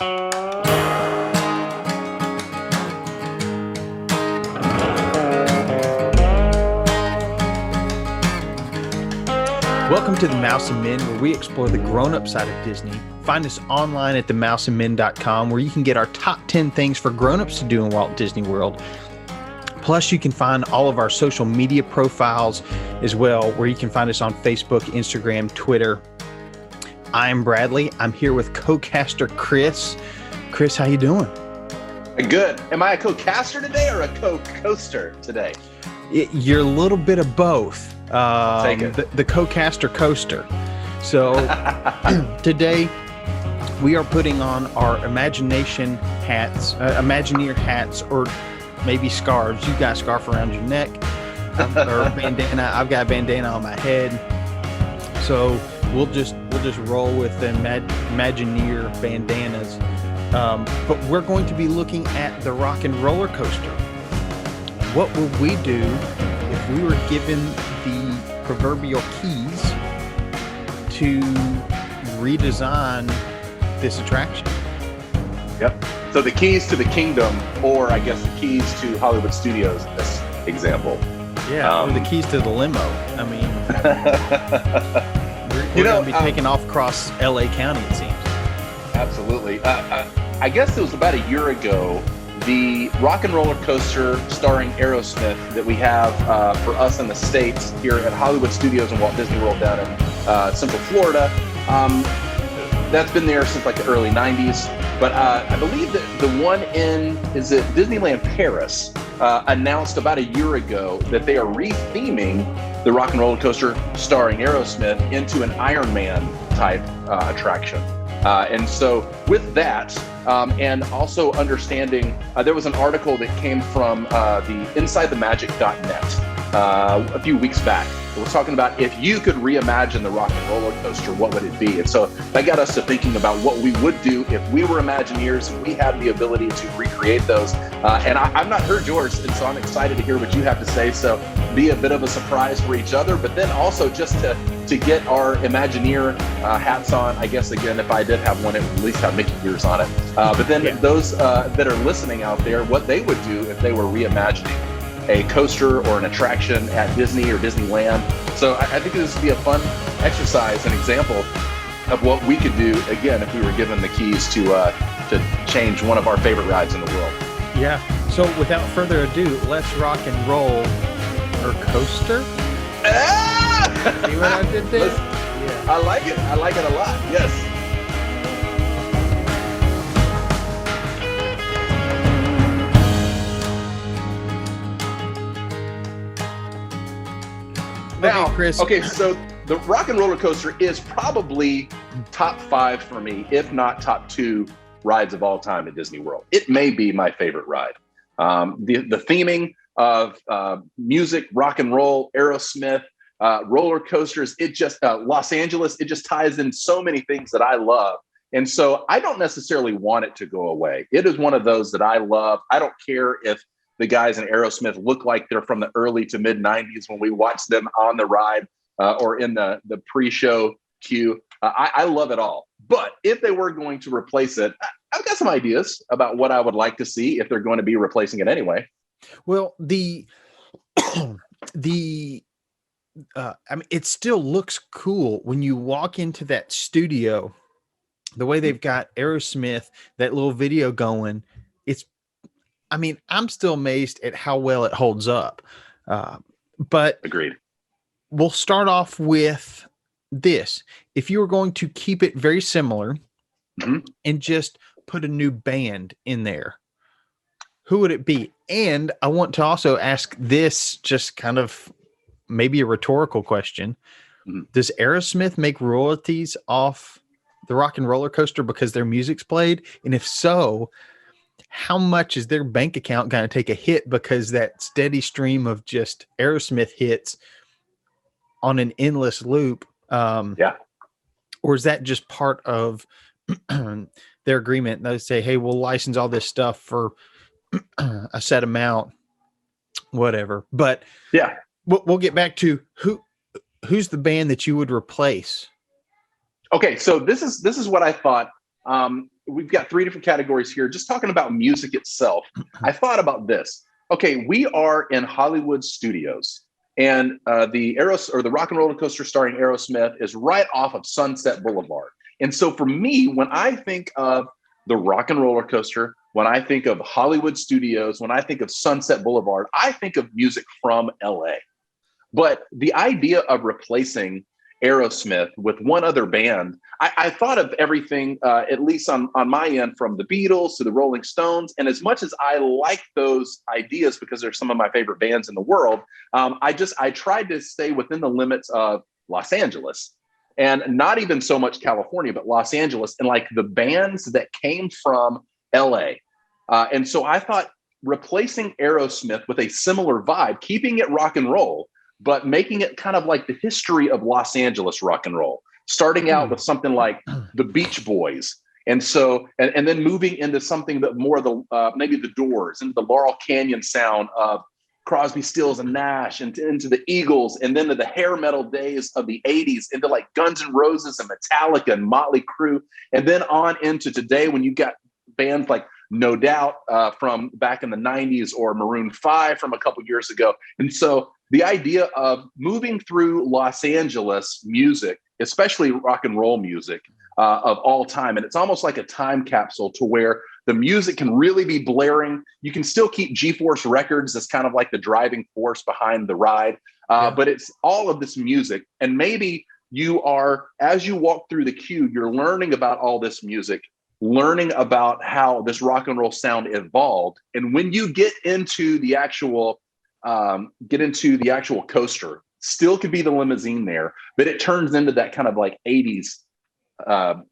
Welcome to the Mouse and Men, where we explore the grown-up side of Disney. Find us online at themouseandmen.com, where you can get our top 10 things for grown-ups to do in Walt Disney World. Plus, you can find all of our social media profiles as well, where you can find us on Facebook, Instagram, Twitter. I'm Bradley. I'm here with co-caster Chris. Chris, how you doing? Good. Am I a co-caster today or a co-coaster today? You're a little bit of both. Take it. The co-caster coaster. So today we are putting on our Imagineer hats, or maybe scarves. You got a scarf around your neck, or a bandana. I've got a bandana on my head. So we'll just roll with the Imagineer bandanas. But we're going to be looking at the Rock and Roller Coaster. What would we do if we were given the proverbial keys to redesign this attraction? Yep. So the keys to the kingdom, or I guess the keys to Hollywood Studios in this example. Yeah, or the keys to the limo. I mean, we're going to be taking off across LA County, it seems. Absolutely. I guess it was about a year ago, the Rock and Roller Coaster starring Aerosmith that we have for us in the States here at Hollywood Studios and Walt Disney World down in Central Florida. That's been there since like the early 90s. But I believe that the one in, is it Disneyland Paris, announced about a year ago that they are re-theming the Rock and Roller Coaster starring Aerosmith into an Iron Man type attraction. And so with that, and also understanding, there was an article that came from the InsideTheMagic.net a few weeks back. It was talking about if you could reimagine the Rock and Roller Coaster, what would it be? And so that got us to thinking about what we would do if we were Imagineers and we had the ability to recreate those. And I've not heard yours, and so I'm excited to hear what you have to say. So be a bit of a surprise for each other, but then also just to get our Imagineer hats on. I guess, again, if I did have one, it would at least have Mickey ears on it. But then those that are listening out there, what they would do if they were reimagining a coaster or an attraction at Disney or Disneyland. So I think this would be a fun exercise, an example of what we could do, again, if we were given the keys to change one of our favorite rides in the world. Yeah. So without further ado, let's rock and roll our coaster. See what I did there? Yeah. I like it. I like it a lot. Yes. Now, okay, Chris. Okay, so the Rock and Roller Coaster is probably top 5 for me, if not top 2 rides of all time at Disney World. It may be my favorite ride. The theming of music, rock and roll, Aerosmith, roller coasters, it just, Los Angeles, it just ties in so many things that I love. And so I don't necessarily want it to go away. It is one of those that I love. I don't care if the guys in Aerosmith look like they're from the early to mid 90s when we watch them on the ride or in the pre-show queue. I love it all. But if they were going to replace it, I've got some ideas about what I would like to see if they're going to be replacing it anyway. Well, I mean, it still looks cool when you walk into that studio, the way they've got Aerosmith, that little video going. I mean, I'm still amazed at how well it holds up. But agreed. We'll start off with this. If you were going to keep it very similar and just put a new band in there, who would it be? And I want to also ask this, just kind of maybe a rhetorical question. Does Aerosmith make royalties off the Rock and Roller Coaster because their music's played? And if so, how much is their bank account going to take a hit because that steady stream of just Aerosmith hits on an endless loop? Or is that just part of their agreement? They say, hey, we'll license all this stuff for a set amount, whatever. But yeah, we'll get back to who's the band that you would replace. Okay, so this is what I thought. we've got 3 different categories here. Just talking about music itself, I thought about this. Okay, we are in Hollywood studios, and the Rock and Roller Coaster starring Aerosmith is right off of Sunset Boulevard. And so for me, when I think of the Rock and Roller Coaster, when I think of Hollywood studios, when I think of Sunset Boulevard, I think of music from LA. But the idea of replacing Aerosmith with one other band, I thought of everything, at least on my end, from the Beatles to the Rolling Stones. And as much as I like those ideas because they're some of my favorite bands in the world, I tried to stay within the limits of Los Angeles, and not even so much California, but Los Angeles, and like the bands that came from LA. And so I thought replacing Aerosmith with a similar vibe, keeping it rock and roll, but making it kind of like the history of Los Angeles rock and roll, starting out with something like the Beach Boys. And so, and then moving into something that more of the, maybe the Doors, into the Laurel Canyon sound of Crosby, Stills and Nash, and into the Eagles, and then to the hair metal days of the 80s, into like Guns N' Roses and Metallica and Motley Crue, and then on into today when you got bands like No Doubt from back in the 90s, or Maroon 5 from a couple years ago. And so the idea of moving through Los Angeles music, especially rock and roll music of all time, and it's almost like a time capsule to where the music can really be blaring. You can still keep G-Force Records as kind of like the driving force behind the ride, but it's all of this music. And maybe you are, as you walk through the queue, you're learning about all this music, learning about how this rock and roll sound evolved. And when you get into the actual coaster, still could be the limousine there, but it turns into that kind of like 80s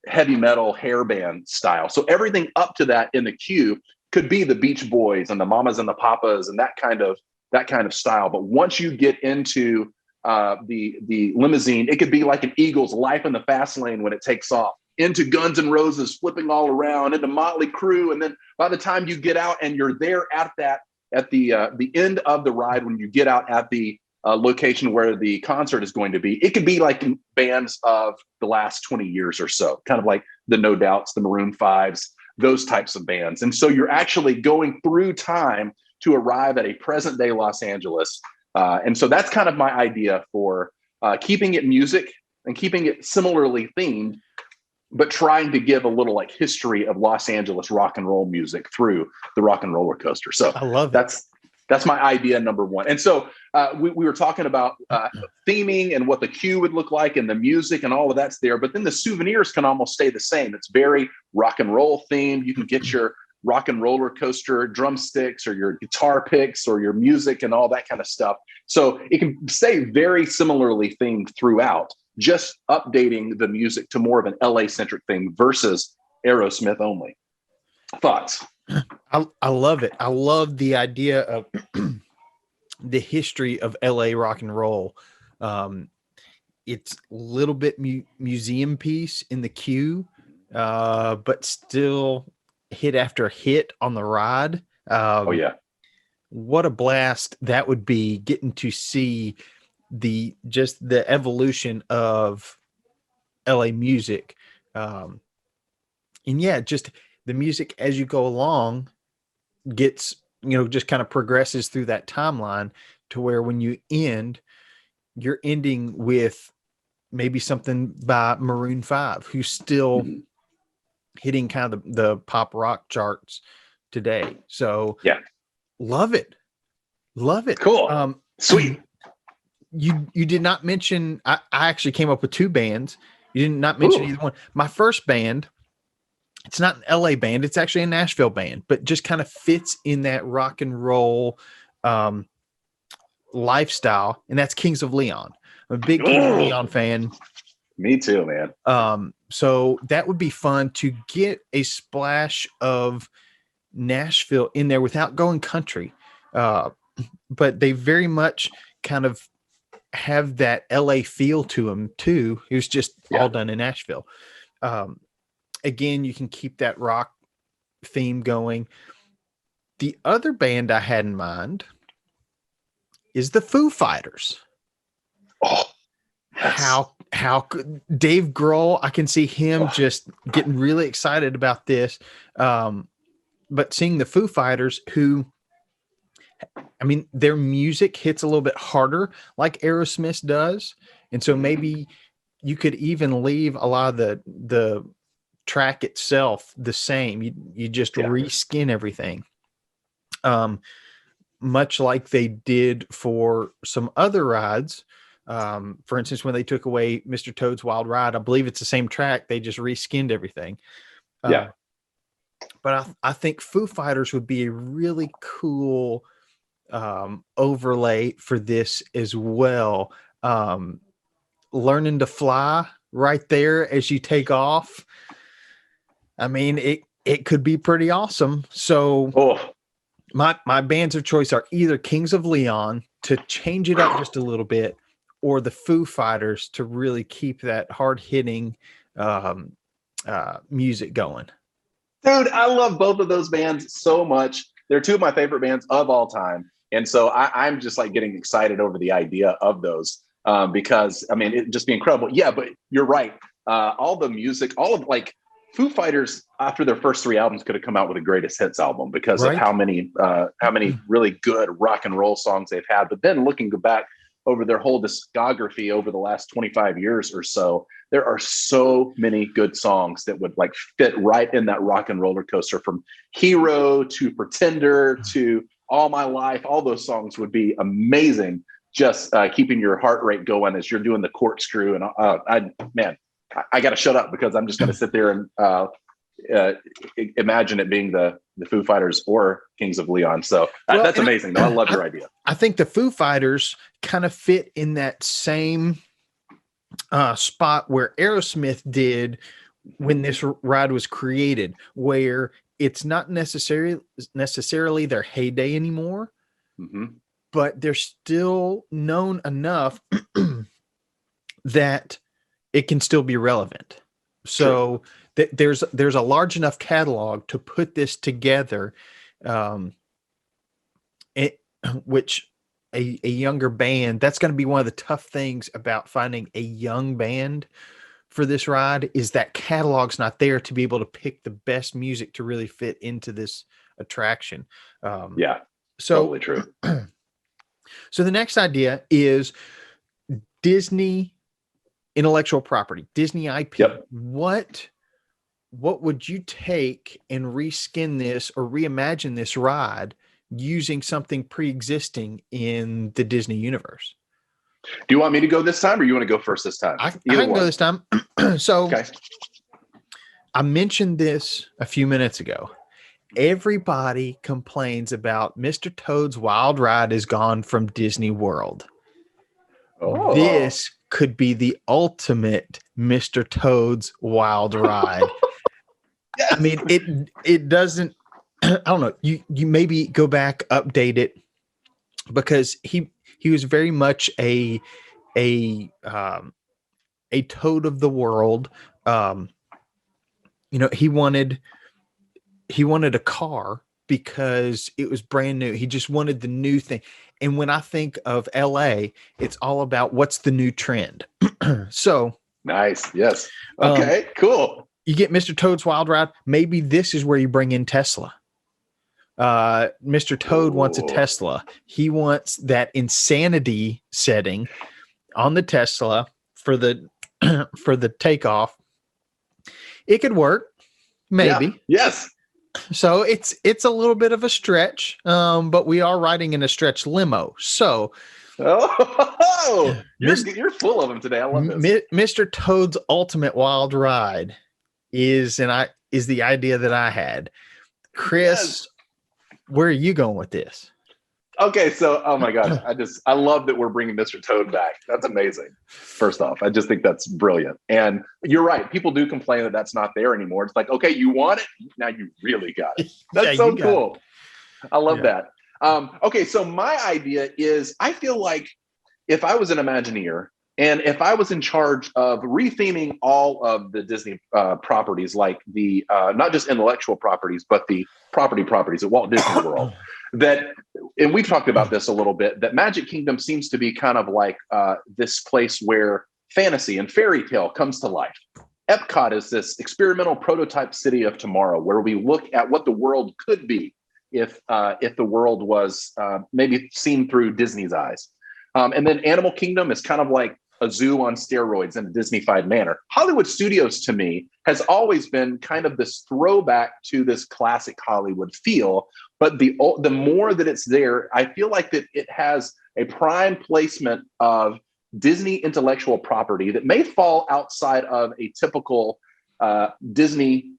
heavy metal hair band style. So everything up to that in the queue could be the Beach Boys and the Mamas and the Papas and that kind of style. But once you get into the limousine, it could be like an Eagles Life in the Fast Lane when it takes off, into Guns N' Roses flipping all around, into Motley Crue, and then by the time you get out and you're there at the end of the ride, when you get out at the location where the concert is going to be, it could be like bands of the last 20 years or so, kind of like the No Doubts, the Maroon 5s, those types of bands. And so you're actually going through time to arrive at a present day Los Angeles. And so that's kind of my idea for keeping it music and keeping it similarly themed, but trying to give a little like history of Los Angeles rock and roll music through the Rock and Roller Coaster. So I love that's my idea number one. And so we were talking about theming and what the queue would look like and the music and all of that's there. But then the souvenirs can almost stay the same. It's very rock and roll themed. You can get your Rock and Roller Coaster drumsticks or your guitar picks or your music and all that kind of stuff. So it can stay very similarly themed throughout, just updating the music to more of an LA centric thing versus Aerosmith only. Thoughts? I love it. I love the idea of the history of LA rock and roll. It's a little bit museum piece in the queue, but still hit after hit on the ride. Oh yeah. What a blast that would be, getting to see the evolution of LA music. And yeah, just the music as you go along gets, just kind of progresses through that timeline to where when you end, you're ending with maybe something by Maroon 5, who's still hitting kind of the pop rock charts today. So yeah, love it. Cool. Sweet. You did not mention, I actually came up with 2 bands. You did not mention either one. My first band, it's not an LA band, it's actually a Nashville band, but just kind of fits in that rock and roll lifestyle, and that's Kings of Leon. I'm a big Kings of Leon fan. Me too, man. So that would be fun to get a splash of Nashville in there without going country. But they very much kind of have that LA feel to them too. It was just all done in Nashville. Again, you can keep that rock theme going. The other band I had in mind is the Foo Fighters. Oh, Dave Grohl, I can see him just getting really excited about this. But seeing the Foo Fighters, who, I mean, their music hits a little bit harder like Aerosmith does. And so maybe you could even leave a lot of the track itself the same. You just reskin everything. Much like they did for some other rides. For instance, when they took away Mr. Toad's Wild Ride, I believe it's the same track. They just reskinned everything. But I think Foo Fighters would be a really cool overlay for this as well. Learning to fly right there as you take off. I mean, it could be pretty awesome. So my bands of choice are either Kings of Leon to change it up just a little bit, or the Foo Fighters to really keep that hard hitting music going. Dude, I love both of those bands so much. They're two of my favorite bands of all time. And so I'm just like getting excited over the idea of those because, I mean, it'd just be incredible. Yeah, but you're right. All the music, all of like Foo Fighters, after their first 3 albums, could have come out with a greatest hits album because of how many really good rock and roll songs they've had. But then looking back over their whole discography over the last 25 years or so, there are so many good songs that would like fit right in that rock and roller coaster, from Hero to Pretender to All My Life. All those songs would be amazing, just keeping your heart rate going as you're doing the corkscrew. And I got to shut up because I'm just going to sit there and imagine it being the Foo Fighters or Kings of Leon. So that's amazing. I love your idea. I think the Foo Fighters kind of fit in that same spot where Aerosmith did when this ride was created, where it's not necessarily their heyday anymore, but they're still known enough that it can still be relevant. So there's a large enough catalog to put this together, which a younger band, that's going to be one of the tough things about finding a young band for this ride, is that catalog's not there to be able to pick the best music to really fit into this attraction. Totally true. So the next idea is Disney intellectual property, Disney IP. What would you take and reskin this or reimagine this ride using something pre-existing in the Disney universe? Do you want me to go this time, or you want to go first this time? I can go this time. So I mentioned this a few minutes ago. Everybody complains about Mr. Toad's Wild Ride is gone from Disney World. This could be the ultimate Mr. Toad's Wild Ride. I mean, it doesn't, I don't know. You maybe go back, update it, because he was very much a toad of the world. He wanted a car because it was brand new. He just wanted the new thing. And when I think of LA, it's all about what's the new trend. So nice. Yes. Okay, cool. You get Mr. Toad's Wild Ride. Maybe this is where you bring in Tesla. Mr. Toad wants a Tesla. He wants that insanity setting on the Tesla for the takeoff. It could work. Maybe. Yeah. Yes. So it's a little bit of a stretch, but we are riding in a stretch limo. So you're full of them today. I love this. Mr. Toad's Ultimate Wild Ride is the idea that I had. Chris, where are you going with this? Okay, so oh my gosh, I love that we're bringing Mr. Toad back. That's amazing. First off, I just think that's brilliant. And you're right. People do complain that that's not there anymore. It's like, okay, you want it? Now you really got it. That's so cool. I love that. Okay, so my idea is, I feel like if I was an Imagineer and if I was in charge of retheming all of the Disney properties, like the not just intellectual properties, but the properties at Walt Disney World, and we've talked about this a little bit, that Magic Kingdom seems to be kind of like this place where fantasy and fairy tale comes to life. Epcot is this experimental prototype city of tomorrow where we look at what the world could be if the world was maybe seen through Disney's eyes. And then Animal Kingdom is kind of like a zoo on steroids in a Disney-fied manner. Hollywood Studios, to me, has always been kind of this throwback to this classic Hollywood feel. But the more that it's there, I feel like that it has a prime placement of Disney intellectual property that may fall outside of a typical Disney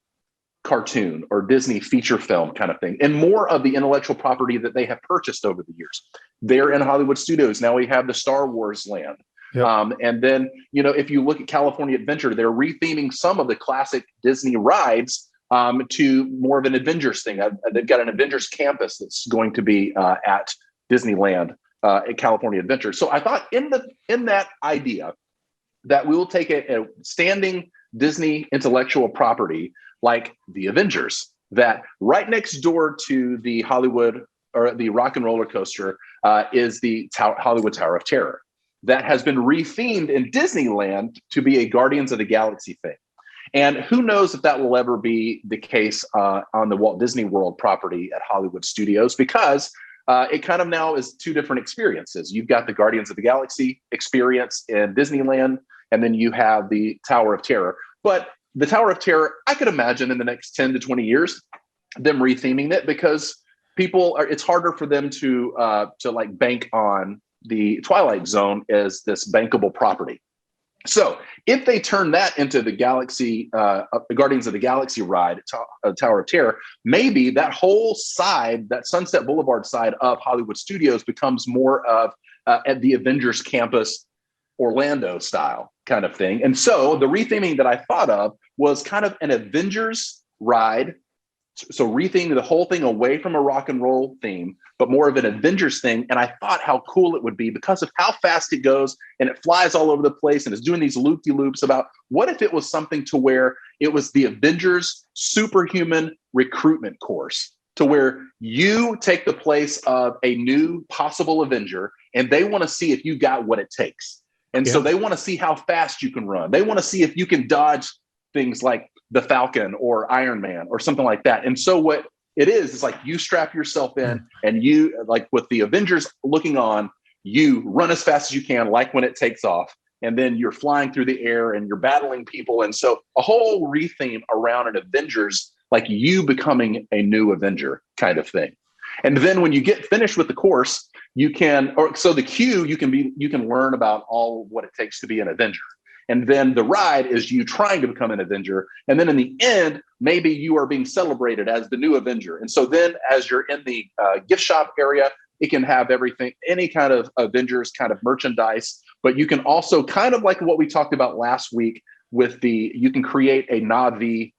cartoon or Disney feature film kind of thing, and more of the intellectual property that they have purchased over the years. They're in Hollywood Studios. Now we have the Star Wars land. Yep. And then, if you look at California Adventure, they're retheming some of the classic Disney rides to more of an Avengers thing. They've got an Avengers campus that's going to be at Disneyland at California Adventure. So I thought in that idea that we will take a standing Disney intellectual property like the Avengers, that right next door to the Hollywood or the Rock and Roller Coaster is the Hollywood Tower of Terror that has been rethemed in Disneyland to be a Guardians of the Galaxy thing. And who knows if that will ever be the case on the Walt Disney World property at Hollywood Studios, because it kind of now is two different experiences. You've got the Guardians of the Galaxy experience in Disneyland, and then you have the Tower of Terror. But the Tower of Terror, I could imagine in the next 10 to 20 years, them retheming it, because it's harder for them to like bank on the Twilight Zone as this bankable property. So if they turn that into the Guardians of the Galaxy ride, Tower of Terror, maybe that whole side, that Sunset Boulevard side of Hollywood Studios becomes more of at the Avengers campus, Orlando style kind of thing. And so the retheming that I thought of was kind of an Avengers ride. So retheming the whole thing away from a rock and roll theme, but more of an Avengers thing. And I thought how cool it would be because of how fast it goes and it flies all over the place and is doing these loop-de-loops about what if it was something to where it was the Avengers superhuman recruitment course, to where you take the place of a new possible Avenger and they want to see if you got what it takes. And so they want to see how fast you can run. They want to see if you can dodge things like the Falcon or Iron Man or something like that. And so what it is like you strap yourself in and you, like with the Avengers looking on, you run as fast as you can, like when it takes off, and then you're flying through the air and you're battling people. And so a whole retheme around an Avengers, like you becoming a new Avenger kind of thing. And then when you get finished with the course, you can learn about all what it takes to be an Avenger. And then the ride is you trying to become an Avenger. And then in the end, maybe you are being celebrated as the new Avenger. And so then as you're in the gift shop area, it can have everything, any kind of Avengers kind of merchandise. But you can also kind of like what we talked about last week with you can create a Na'vi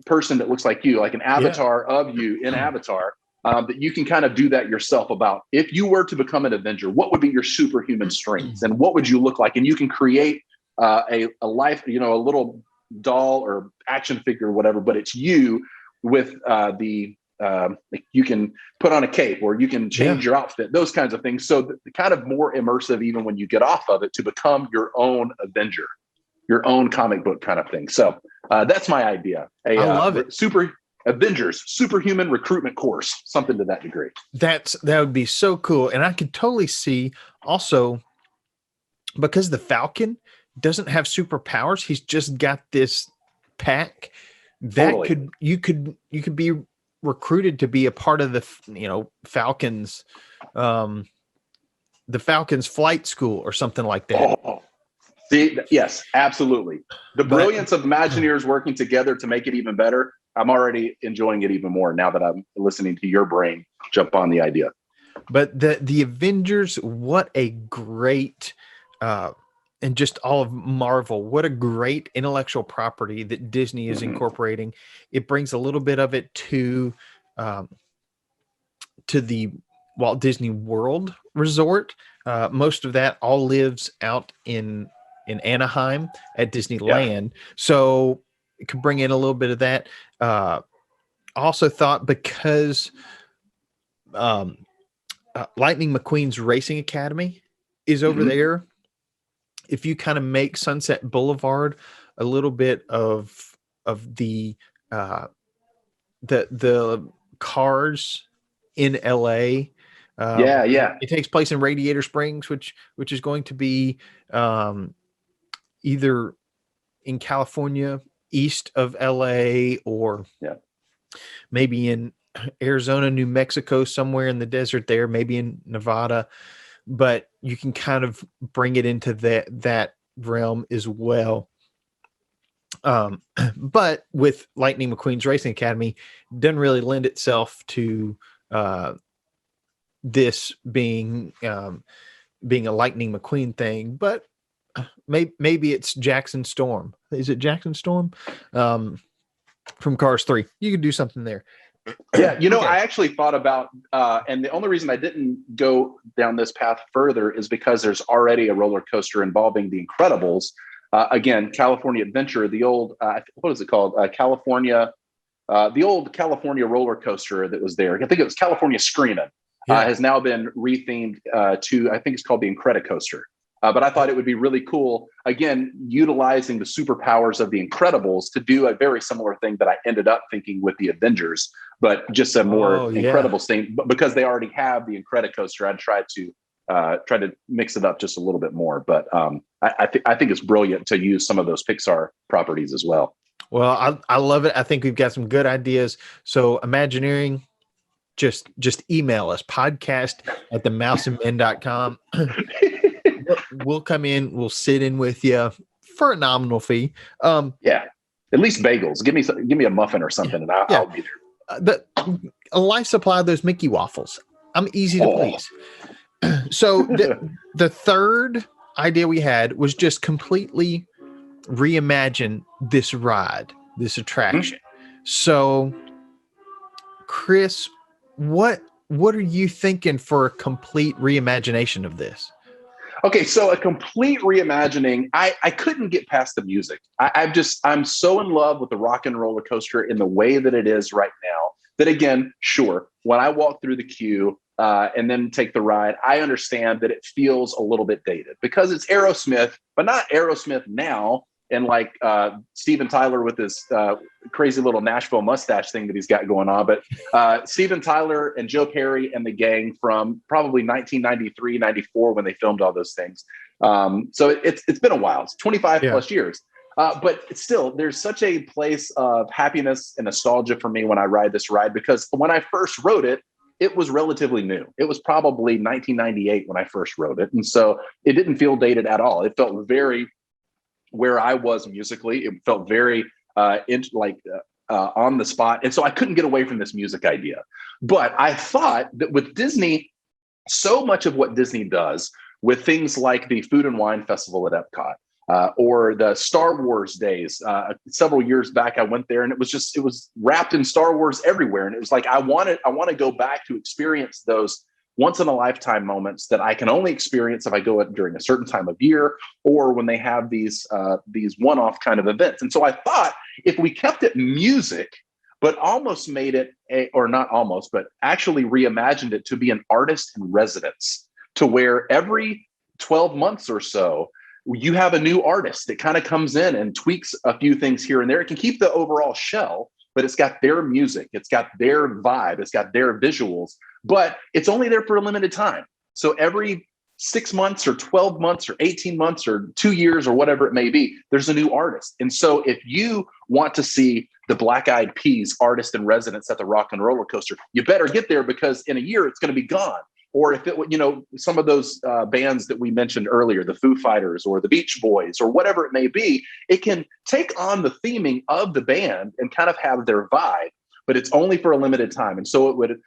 person that looks like you, like an avatar of you in Avatar. That you can kind of do that yourself about if you were to become an Avenger, what would be your superhuman strengths and what would you look like? And you can create a life, a little doll or action figure or whatever, but it's you with you can put on a cape or you can change your outfit, those kinds of things. So the kind of more immersive, even when you get off of it, to become your own Avenger, your own comic book kind of thing. So that's my idea. I love it. Avengers superhuman recruitment course, something to that degree. That would be so cool. And I could totally see also, because the Falcon doesn't have superpowers, he's just got this pack that you could be recruited to be a part of the Falcons, the Falcons flight school or something like that. See, yes, absolutely. The brilliance of Imagineers working together to make it even better. I'm already enjoying it even more now that I'm listening to your brain jump on the idea. But the Avengers, what a great, and just all of Marvel, what a great intellectual property that Disney is incorporating. It brings a little bit of it to the Walt Disney World Resort. Most of that all lives out in Anaheim at Disneyland. So it could bring in a little bit of that. Also thought because Lightning McQueen's Racing Academy is over there, if you kind of make Sunset Boulevard a little bit of the the cars in LA. Yeah. It takes place in Radiator Springs, which is going to be either in California, east of LA, or maybe in Arizona, New Mexico, somewhere in the desert there, maybe in Nevada. But you can kind of bring it into that realm as well. But with Lightning McQueen's Racing Academy, doesn't really lend itself to this being a Lightning McQueen thing. But maybe it's Jackson Storm. Is it Jackson Storm from Cars 3? You could do something there. Yeah, you know, okay. I actually thought about, and the only reason I didn't go down this path further is because there's already a roller coaster involving the Incredibles. Again, California Adventure, the old, what is it called? The old California roller coaster that was there. I think it was California Screamin', has now been rethemed to, I think it's called the Incredicoaster. But I thought it would be really cool, again, utilizing the superpowers of the Incredibles to do a very similar thing that I ended up thinking with the Avengers, but just a more incredible thing. But because they already have the Incredicoaster, I tried to mix it up just a little bit more. But I think it's brilliant to use some of those Pixar properties as well. Well, I love it. I think we've got some good ideas. So Imagineering, just email us, podcast@themouseandmen.com. We'll come in. We'll sit in with you for a nominal fee. At least bagels. Give me a muffin or something, and I'll be there. A life supply of those Mickey waffles. I'm easy to please. So the third idea we had was just completely reimagine this ride, this attraction. So, Chris, what are you thinking for a complete reimagination of this? Okay, so a complete reimagining, I couldn't get past the music. I'm so in love with the Rock and Roller Coaster in the way that it is right now that, again, sure, when I walk through the queue and then take the ride, I understand that it feels a little bit dated because it's Aerosmith, but not Aerosmith now. And like Steven Tyler with his crazy little Nashville mustache thing that he's got going on. But Steven Tyler and Joe Perry and the gang from probably 1993, 94 when they filmed all those things. So it's been a while. It's 25 plus years. But still, there's such a place of happiness and nostalgia for me when I ride this ride, because when I first rode it, it was relatively new. It was probably 1998 when I first rode it. And so it didn't feel dated at all. It felt very where I was musically. It felt very on the spot. And so I couldn't get away from this music idea. But I thought that with Disney, so much of what Disney does with things like the Food and Wine Festival at Epcot, or the Star Wars days, several years back, I went there and it was wrapped in Star Wars everywhere. And it was like, I want to go back to experience those once in a lifetime moments that I can only experience if I go during a certain time of year or when they have these one-off kind of events. And so I thought if we kept it music, but almost made it but actually reimagined it to be an artist in residence, to where every 12 months or so, you have a new artist that kind of comes in and tweaks a few things here and there. It can keep the overall shell, but it's got their music, it's got their vibe, it's got their visuals, but it's only there for a limited time. So every 6 months or 12 months or 18 months or 2 years or whatever it may be, there's a new artist. And so if you want to see the Black Eyed Peas artist in residence at the Rock and Roller Coaster, you better get there, because in a year it's going to be gone. Or if it, some of those bands that we mentioned earlier, the Foo Fighters or the Beach Boys or whatever it may be, it can take on the theming of the band and kind of have their vibe, but it's only for a limited time. And so it would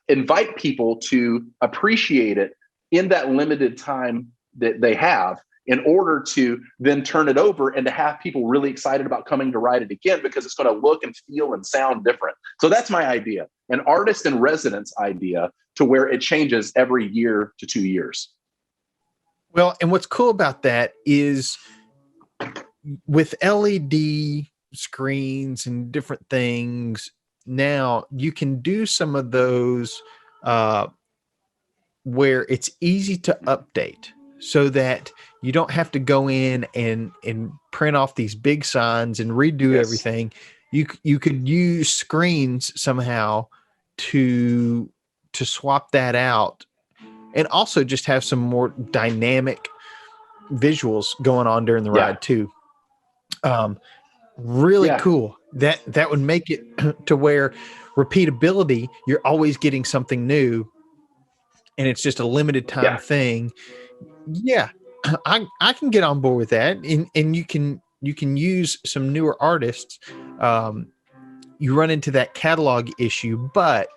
invite people to appreciate it in that limited time that they have, in order to then turn it over and to have people really excited about coming to ride it again, because it's going to look and feel and sound different. So that's my idea, an artist in residence idea, to where it changes every year to 2 years. Well, and what's cool about that is with LED screens and different things, now you can do some of those where it's easy to update. so that you don't have to go in and print off these big signs and redo everything. You could use screens somehow to swap that out, and also just have some more dynamic visuals going on during the ride too. Really cool. That would make it to where repeatability, you're always getting something new, and it's just a limited time thing. Yeah, I can get on board with that, and you can use some newer artists. You run into that catalog issue, but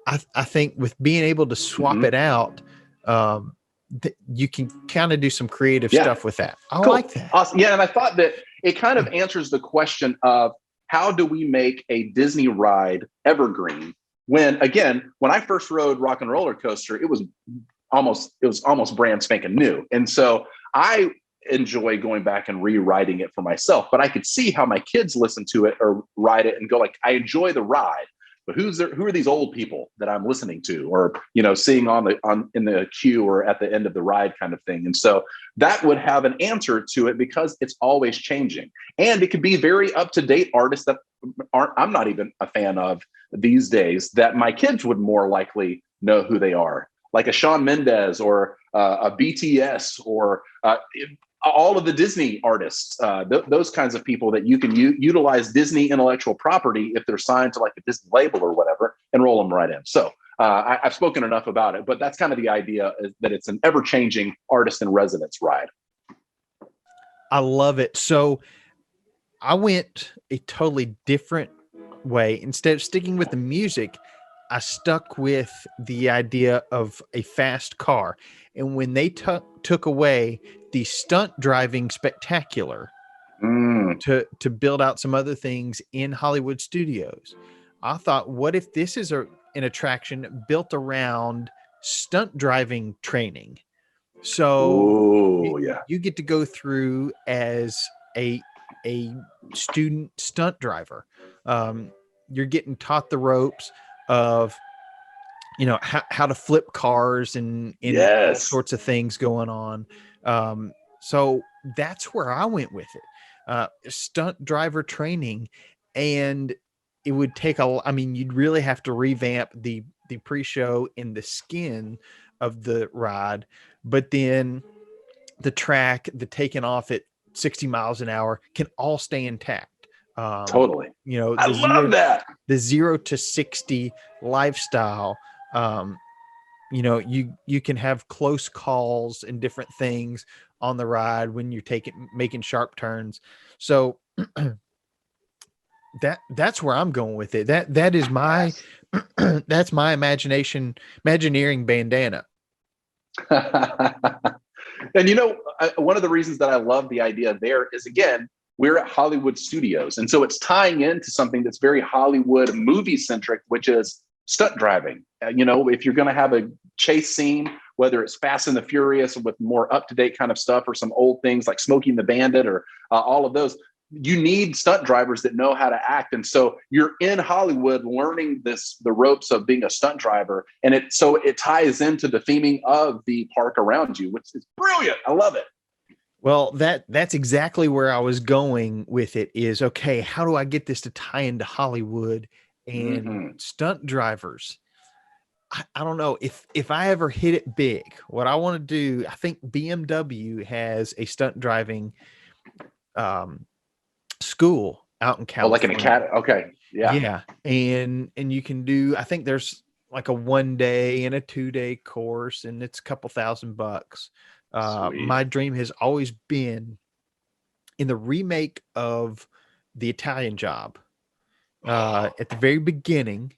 I think with being able to swap it out, you can kind of do some creative stuff with that. I like that. Awesome. Yeah, and I thought that it kind of answers the question of how do we make a Disney ride evergreen? When again, when I first rode Rock and Roller Coaster, it was almost brand spanking new, and so I enjoy going back and rewriting it for myself. But I could see how my kids listen to it or ride it and go like, I enjoy the ride. But who are these old people that I'm listening to, or seeing in the queue or at the end of the ride kind of thing? And so that would have an answer to it, because it's always changing, and it could be very up to date artists that I'm not even a fan of these days, that my kids would more likely know who they are, like a Shawn Mendes or a BTS or all of the Disney artists, those kinds of people that you can utilize Disney intellectual property if they're signed to like a Disney label or whatever, and roll them right in. So I've spoken enough about it, but that's kind of the idea, is that it's an ever-changing artist in residence ride. I love it. So I went a totally different way. Instead of sticking with the music, I stuck with the idea of a fast car. And when they took away the stunt driving spectacular to build out some other things in Hollywood studios, I thought, what if this is an attraction built around stunt driving training? So you get to go through as a student stunt driver. You're getting taught the ropes of how to flip cars and all sorts of things going on. So that's where I went with it. Stunt driver training, and it would take you'd really have to revamp the pre-show in the skin of the ride, but then the track, the taking off at 60 miles an hour can all stay intact. Totally. I love that. The 0 to 60 lifestyle. You can have close calls and different things on the ride when you're making sharp turns. So that's where I'm going with it. That is my that's my Imagineering bandana. And one of the reasons that I love the idea there is, again, we're at Hollywood Studios, and so it's tying into something that's very Hollywood movie centric, which is stunt driving. If you're going to have a chase scene, whether it's Fast and the Furious with more up-to-date kind of stuff, or some old things like Smokey and the Bandit, or all of those, you need stunt drivers that know how to act. And so you're in Hollywood learning the ropes of being a stunt driver, and it ties into the theming of the park around you, which is brilliant. I love it. Well, that's exactly where I was going with it, is, okay, how do I get this to tie into Hollywood and stunt drivers? I don't know if I ever hit it big. What I want to do, I think BMW has a stunt driving school out in California. Like an academy. Okay. Yeah. Yeah. And you can do, I think there's like a 1 day and a 2 day course, and it's a couple $1,000. My dream has always been, in the remake of The Italian Job, at the very beginning,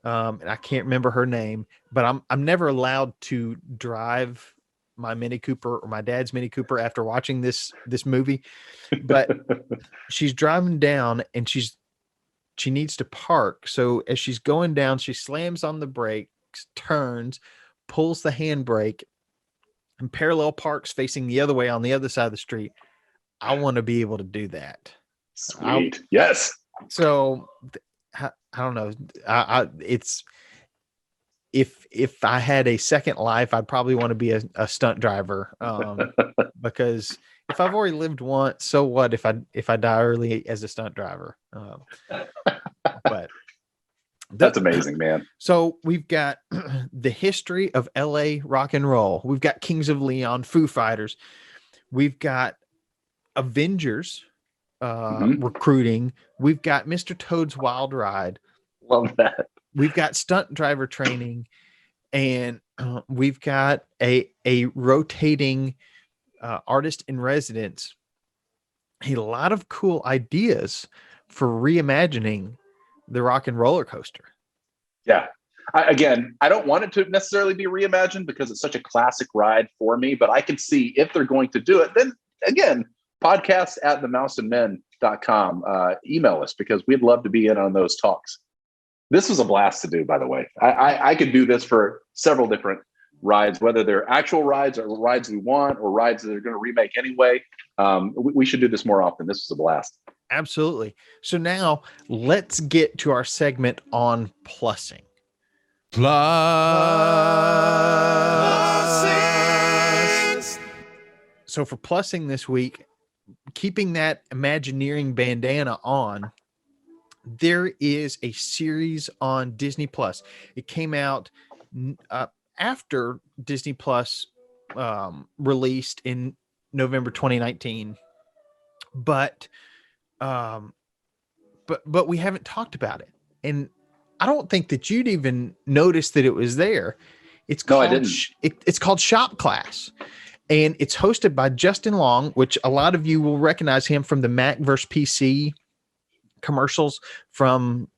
and I can't remember her name, but I'm never allowed to drive my Mini Cooper or my dad's Mini Cooper after watching this movie. But she's driving down, and she needs to park. So as she's going down, she slams on the brakes, turns, pulls the handbrake, and parallel parks facing the other way on the other side of the street. I want to be able to do that. Sweet. Yes. So I don't know. if I had a second life, I'd probably want to be a stunt driver. Because if I've already lived once, so what if I die early as a stunt driver? But that's amazing, man. So we've got the history of LA rock and roll. We've got Kings of Leon, Foo Fighters. We've got Avengers recruiting. We've got Mr. Toad's Wild Ride. Love that. We've got stunt driver training, and we've got a rotating artist in residence. A lot of cool ideas for reimagining the rock and roller coaster. Yeah. I don't want it to necessarily be reimagined because it's such a classic ride for me, but I can see if they're going to do it, then again, podcast@themouseandmen.com. Email us because we'd love to be in on those talks. This was a blast to do, by the way. I could do this for several different rides, whether they're actual rides or rides we want or rides that they're going to remake anyway. We should do this more often. This was a blast. Absolutely. So now let's get to our segment on plussing. Plussing. So for plussing this week, keeping that Imagineering bandana on, there is a series on Disney Plus. It came out after Disney Plus released in November 2019, but we haven't talked about it, and I don't think that you'd even noticed that it was there. It's called, I didn't. It's called Shop Class, and it's hosted by Justin Long, which a lot of you will recognize him from the Mac vs. PC commercials from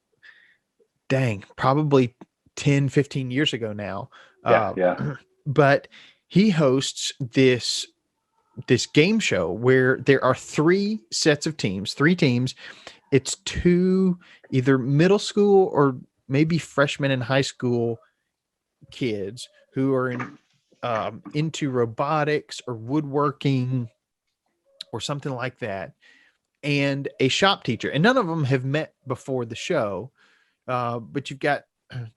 probably 10, 15 years ago now. Yeah. But he hosts this game show where there are three teams. It's two either middle school or maybe freshman and high school kids who are into robotics or woodworking or something like that, and a shop teacher. And none of them have met before the show, but you've got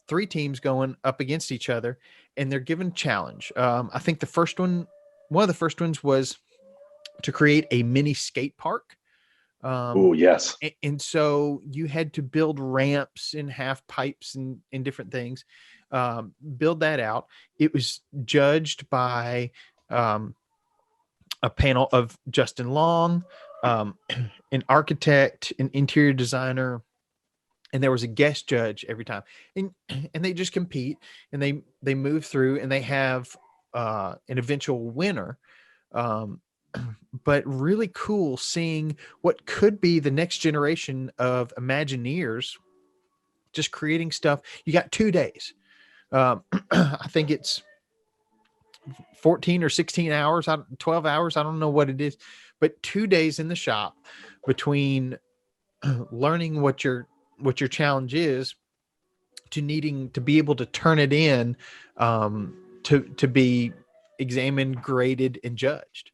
three teams going up against each other, and they're given a challenge. I think one of the first ones was to create a mini skate park. Oh, yes. And so you had to build ramps and half pipes and different things, build that out. It was judged by a panel of Justin Long, an architect, an interior designer, and there was a guest judge every time. And they just compete, and they move through, and they have an eventual winner. But really cool seeing what could be the next generation of Imagineers just creating stuff. You got 2 days. I think it's 14 or 16 hours, 12 hours. I don't know what it is, but 2 days in the shop between learning what your challenge is to needing to be able to turn it in to be examined, graded, and judged.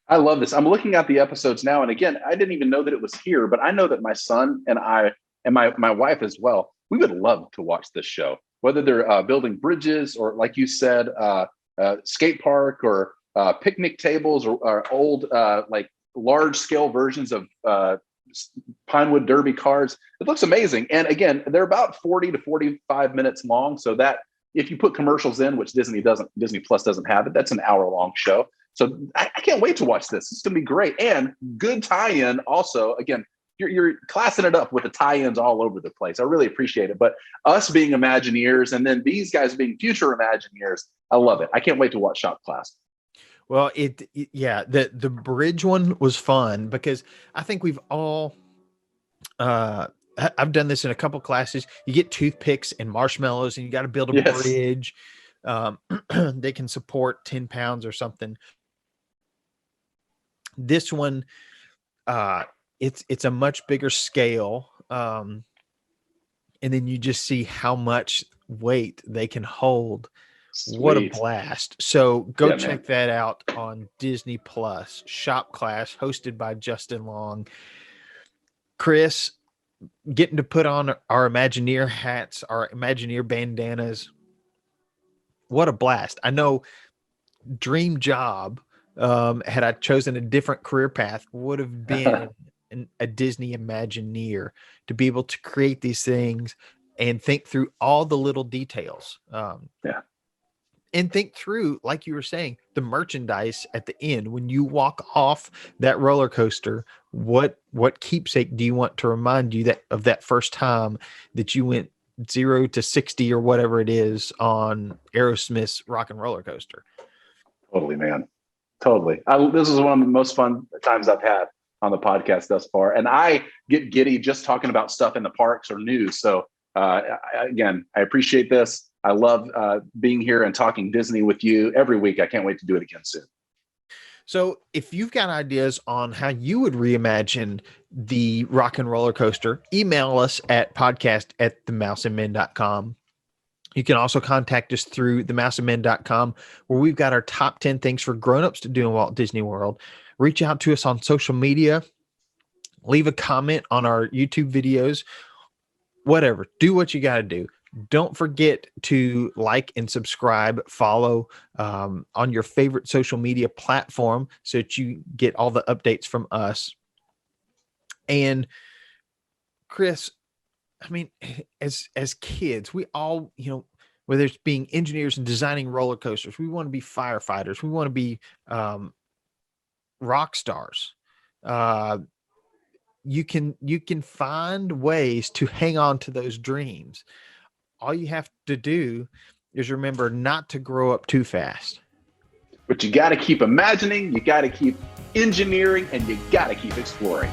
I love this. I'm looking at the episodes now. And again, I didn't even know that it was here, but I know that my son and I, and my wife as well, we would love to watch this show, whether they're building bridges or, like you said, skate park or picnic tables or old, like large scale versions of Pinewood Derby cars. It looks amazing. And again, they're about 40 to 45 minutes long. So that if you put commercials in, which Disney Plus doesn't have it, that's an hour-long show. So I can't wait to watch this. It's going to be great. And good tie-in also. Again, you're classing it up with the tie-ins all over the place. I really appreciate it. But us being Imagineers and then these guys being future Imagineers, I love it. I can't wait to watch Shop Class. Well, the bridge one was fun because I think we've all I've done this in a couple classes. You get toothpicks and marshmallows and you got to build a bridge. They can support 10 pounds or something. This one, it's a much bigger scale. And then you just see how much weight they can hold. Sweet. What a blast. So go check that out on Disney Plus. Shop Class, hosted by Justin Long. Chris, getting to put on our Imagineer hats, our Imagineer bandanas. what a blast. I know dream job, had I chosen a different career path, would have been a Disney Imagineer, to be able to create these things and think through all the little details. And think through, like you were saying, the merchandise at the end when you walk off that roller coaster. What keepsake do you want to remind you of that first time that you went 0 to 60 or whatever it is on Aerosmith's Rock and Roller Coaster? Totally, man. Totally. This is one of the most fun times I've had on the podcast thus far, and I get giddy just talking about stuff in the parks or news. So again, I appreciate this. I love being here and talking Disney with you every week. I can't wait to do it again soon. So if you've got ideas on how you would reimagine the Rock and Roller Coaster, email us at podcast@themouseandmen.com. You can also contact us through themouseandmen.com, where we've got our top 10 things for grown-ups to do in Walt Disney World. Reach out to us on social media. Leave a comment on our YouTube videos. Whatever. Do what you got to do. Don't forget to like and subscribe, follow on your favorite social media platform so that you get all the updates from us. And Chris, I mean, as kids, we all, whether it's being engineers and designing roller coasters, we want to be firefighters. We want to be rock stars. You can find ways to hang on to those dreams. All you have to do is remember not to grow up too fast. But you got to keep imagining, you got to keep engineering, and you got to keep exploring.